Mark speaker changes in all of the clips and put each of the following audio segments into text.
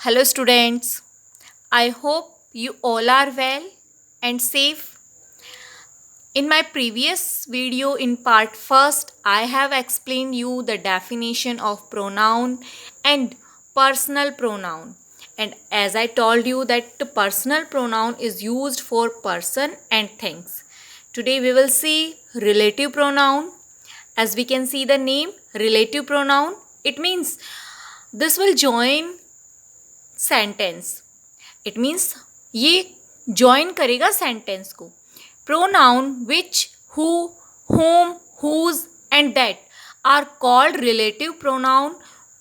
Speaker 1: Hello, students. I hope you all are well and safe. In my previous video, in part first, I have explained you the definition of pronoun and personal pronoun. And as I told you that the personal pronoun is used for person and things. Today we will see relative pronoun. As we can see the name relative pronoun, it means this will join sentence. It means ये join करेगा sentence को. Pronoun which, who, whom, whose and that are called relative pronoun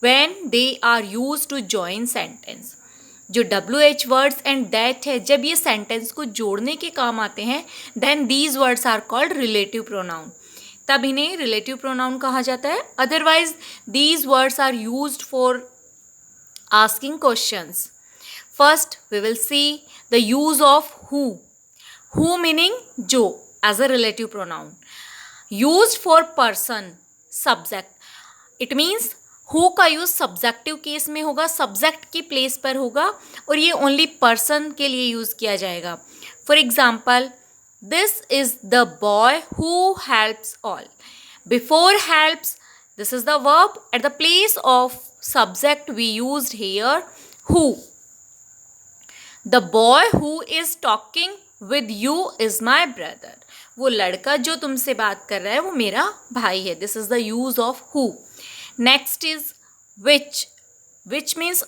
Speaker 1: when they are use to join sentence. जो WH words and that है, जब ये sentence को जोड़ने के काम आते हैं, then these words are called relative pronoun. तब इन्हें रिलेटिव प्रोनाउन कहा जाता है. Otherwise these words are used for asking questions. First, we will see the use of who. Who meaning जो as a relative pronoun. Used for person, subject. It means who का use subjective case में होगा, subject की place पर होगा और ये only person के लिए यूज किया जाएगा. For example, this is the boy who helps all. Before helps, this is the verb. At the place of subject we used here who. The boy who is talking with you is my brother. वो लड़का जो तुमसे बात कर रहा है वो मेरा भाई है. This is the use of who. Next is which. Which means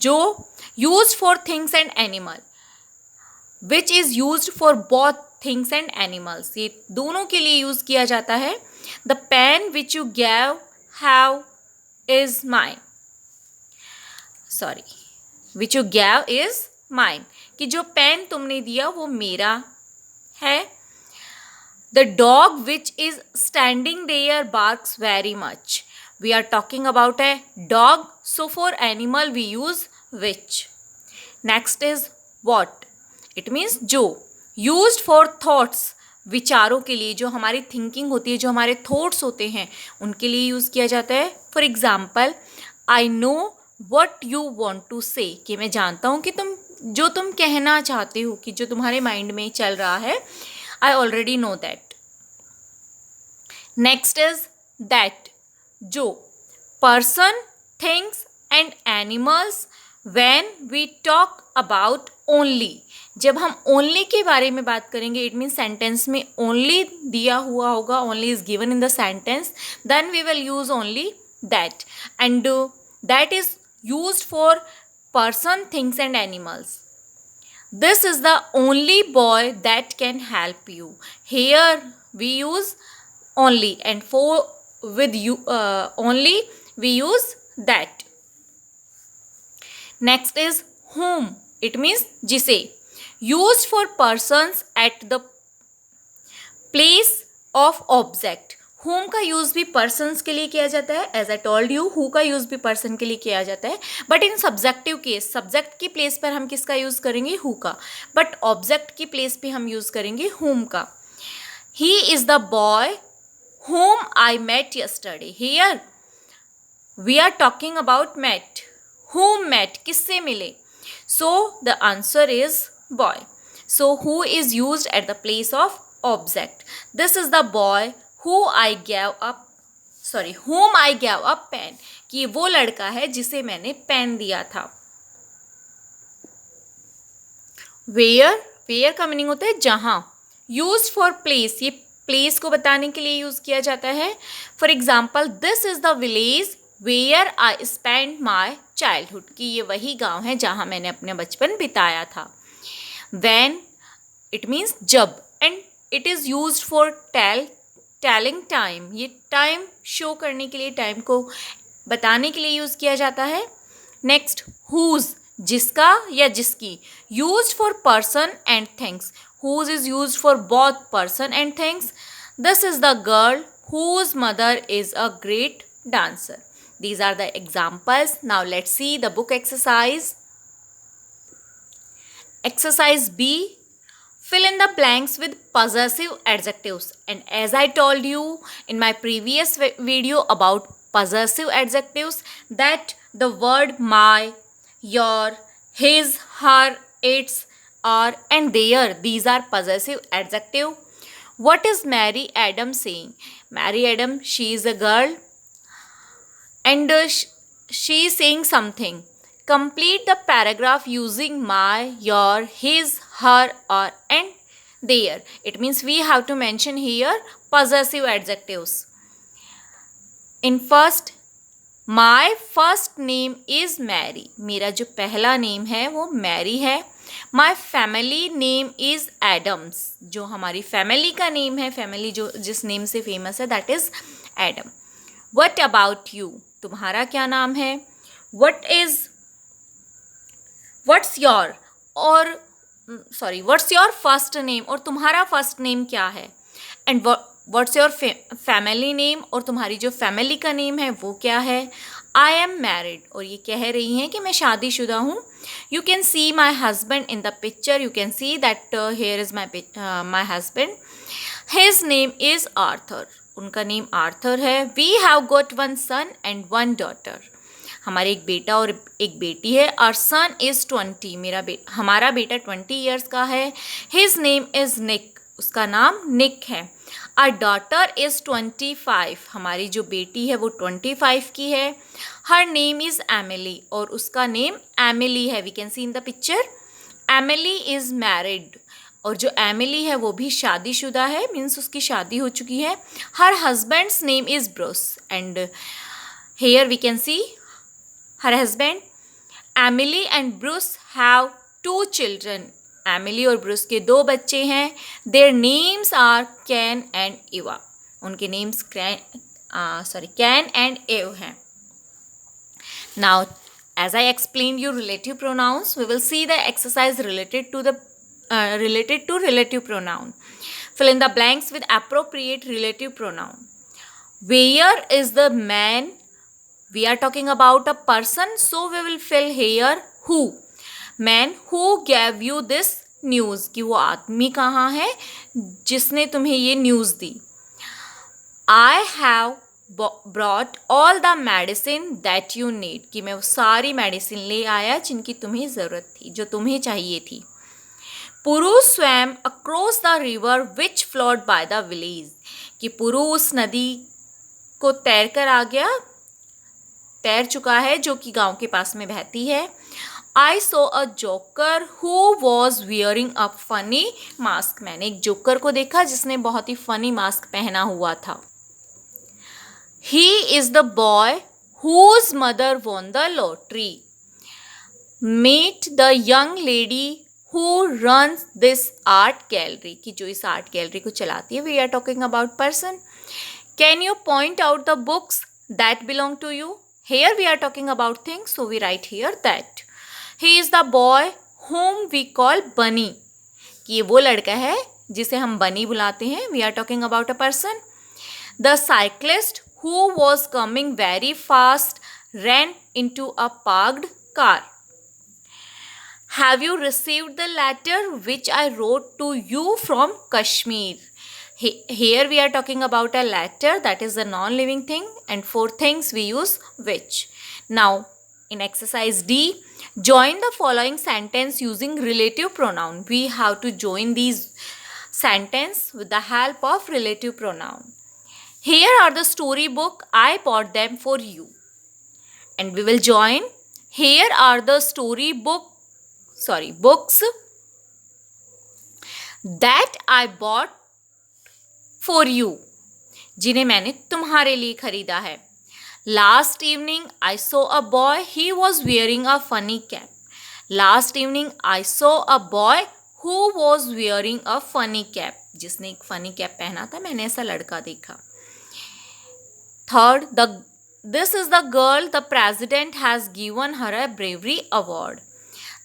Speaker 1: जो used for things and animal. Which is used for both things and animals. ये दोनों के लिए यूज किया जाता है. The pen which you gave have is mine. Sorry, which you gave is mine. कि जो पेन तुमने दिया वो मेरा है. The dog which is standing there barks very much. We are talking about a dog, so for animal we use which. Next is what. It means जो. Used for thoughts. विचारों के लिए, जो हमारी थिंकिंग होती है, जो हमारे थॉट्स होते हैं, उनके लिए यूज़ किया जाता है. For example, I know what you want to say. कि मैं जानता हूँ कि तुम कहना चाहते हो, कि जो तुम्हारे माइंड में चल रहा है, I already know that. Next is that. जो person, things and animals when we talk about only. जब हम ओनली के बारे में बात करेंगे, इट मीन्स सेंटेंस में ओनली दिया हुआ होगा, only is given in the sentence, then we will use only that. And that is used for person, things and animals. This is the only boy that can help you. Here we use only and for with you only we use that. Next is whom. It means जिसे. Used for persons at the place of object. Whom का use भी persons के लिए किया जाता है. As I told you, who का use भी person के लिए किया जाता है. But in subjective case, subject की प्लेस पर हम किसका यूज करेंगे? who का. बट ऑब्जेक्ट की प्लेस पे हम यूज करेंगे whom का. He is the boy whom I met yesterday. Here we are talking about met. Whom met, किससे मिले. So the answer is boy. So who is used at the place of object. This is the boy whom I gave a pen. कि वो लड़का है जिसे मैंने pen दिया था. where का मीनिंग होता है जहाँ. used for place. ये प्लेस को बताने के लिए यूज किया जाता है. For example, this is the village where I spend my childhood. कि ये वही गांव है जहाँ मैंने अपने बचपन बिताया था. when, it means जब. and it is used for telling time. ये टाइम शो करने के लिए, टाइम को बताने के लिए यूज़ किया जाता है. नेक्स्ट, whose, जिसका या जिसकी. used for person and things. whose is used for both person and things. This is the girl whose mother is a great dancer. These are the examples. Now let's see the book exercise. Exercise B. Fill in the blanks with possessive adjectives. And as I told you in my previous video about possessive adjectives, that the word my, your, his, her, its, are, and their. These are possessive adjective. What is Mary Adam saying? Mary Adam, she is a girl, and she is saying something. Complete the paragraph using my, your, his, her, or, and their. It means we have to mention here possessive adjectives. In first, my first name is Mary. मेरा जो पहला name है वो Mary है. My family name is Adams. जो हमारी family का name है, फैमिली जो जिस नेम से फेमस है, that is Adam. What about you. तुम्हारा क्या नाम है. व्हाट्स योर, और व्हाट्स योर फर्स्ट नेम, और तुम्हारा फर्स्ट नेम क्या है. And what's your family name, और तुम्हारी जो फैमिली का नेम है वो क्या है. आई एम मैरिड, और ये कह रही हैं कि मैं शादीशुदा हूँ. You can see my husband in the picture. You can see that here is my husband. His name is Arthur. उनका नेम आर्थर है. We have got one son and one daughter. हमारे एक बेटा और एक बेटी है. Our son is 20. हमारा बेटा 20 ईयर्स का है. His name is Nick. उसका नाम निक है. Our daughter is 25. हमारी जो बेटी है वो 25 की है. हर नेम इज़ एमिली, और उसका नेम एमिली है. We can see in the picture. Emily is married, और जो एमिली है वो भी शादीशुदा है, मीन्स उसकी शादी हो चुकी है. Her husband's name is Bruce, and here we can see her husband. Emily and Bruce have 2 children. Emily और ब्रूस के 2 बच्चे हैं. Their names are Ken and Ava. उनके नेम्स कैन एंड एव हैं. Now as I explained you relative pronouns, we will see the exercise related to relative pronoun. Fill in the blanks with appropriate relative pronoun. Where is the man? We are talking about a person, so we will fill here who. Man who gave you this news. कि वो आदमी कहाँ है जिसने तुम्हें ये news the. I have brought all the medicine that you need. कि मैं वो सारी मेडिसिन ले आया जिनकी तुम्हें ज़रूरत थी, जो तुम्हें चाहिए थी. पुरु swam across the river which flowed by the village. कि पुरु उस नदी को तैर चुका है जो कि गांव के पास में बहती है. I saw a joker who was wearing a funny mask. मैंने एक जोकर को देखा जिसने बहुत ही फनी मास्क पहना हुआ था. He is the boy whose mother won the lottery. Meet the young lady who runs this art gallery. कि जो इस आर्ट गैलरी को चलाती है. We are talking about person. Can you point out the books that belong to you? Here we are talking about things, so we write here that. He is the boy whom we call Bunny. कि ये वो लड़का है जिसे हम बनी बुलाते हैं. We are talking about a person. The cyclist who was coming very fast ran into a parked car. Have you received the letter which I wrote to you from Kashmir? Here we are talking about a letter, that is a non-living thing, and for things we use which. Now in exercise D, join the following sentence using relative pronoun. We have to join these sentence with the help of relative pronoun. Here are the storybook. I bought them for you. And we will join. Here are the books that I bought for you. जिन्हें मैंने तुम्हारे लिए खरीदा है. Last evening I saw a boy. He was wearing a funny cap. Last evening I saw a boy who was wearing a funny cap. जिसने एक funny cap पहना था, मैंने ऐसा लड़का देखा. Third, this is the girl the president has given her a bravery award.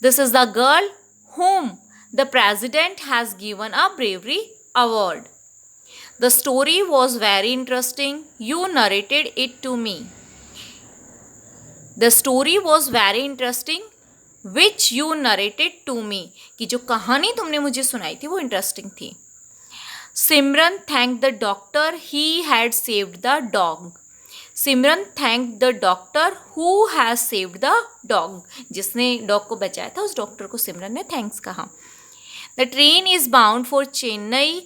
Speaker 1: This is the girl whom the president has given a bravery award. The story was very interesting. You narrated it to me. The story was very interesting which you narrated to me. कि जो कहानी तुमने मुझे सुनाई थी वो interesting थी. Simran thanked the doctor. He had saved the dog. Simran thank the doctor who has saved the dog. जिसने डॉग को बचाया था उस डॉक्टर को सिमरन ने थैंक्स कहा. The train is bound for Chennai.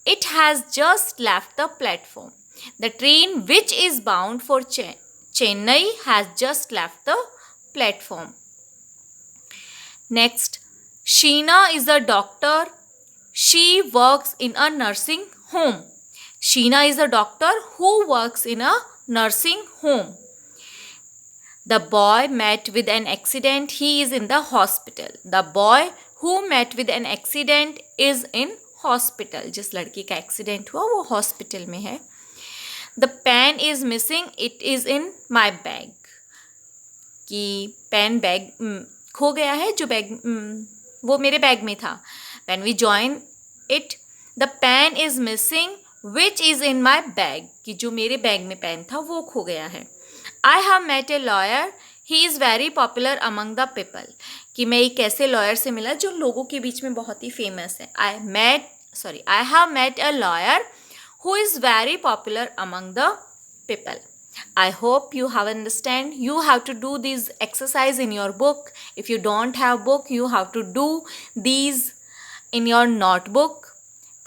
Speaker 1: It has just left the platform. The train which is bound for Chennai has just left the platform. Next, Sheena is a doctor. She works in a nursing home. Sheena is a doctor who works in a nursing home. The boy met with an accident. He is in the hospital. The boy who met with an accident is in hospital. जिस लड़की का accident हुआ वो hospital में है. The pen is missing. It is in my bag. कि pen bag खो गया है. जो बैग वो मेरे बैग में था. When we join it, the pen is missing which is in my bag. कि जो मेरे बैग में पेन था वो खो गया है. I have met a lawyer. He is very popular among the people. कि मैं एक ऐसे लॉयर से मिला जो लोगों के बीच में बहुत ही फेमस है. I have met a lawyer who is very popular among the people. I hope you have understand. You have to do these exercise in your book. If you don't have book, you have to do these in your notebook.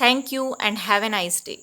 Speaker 1: Thank you and have a nice day.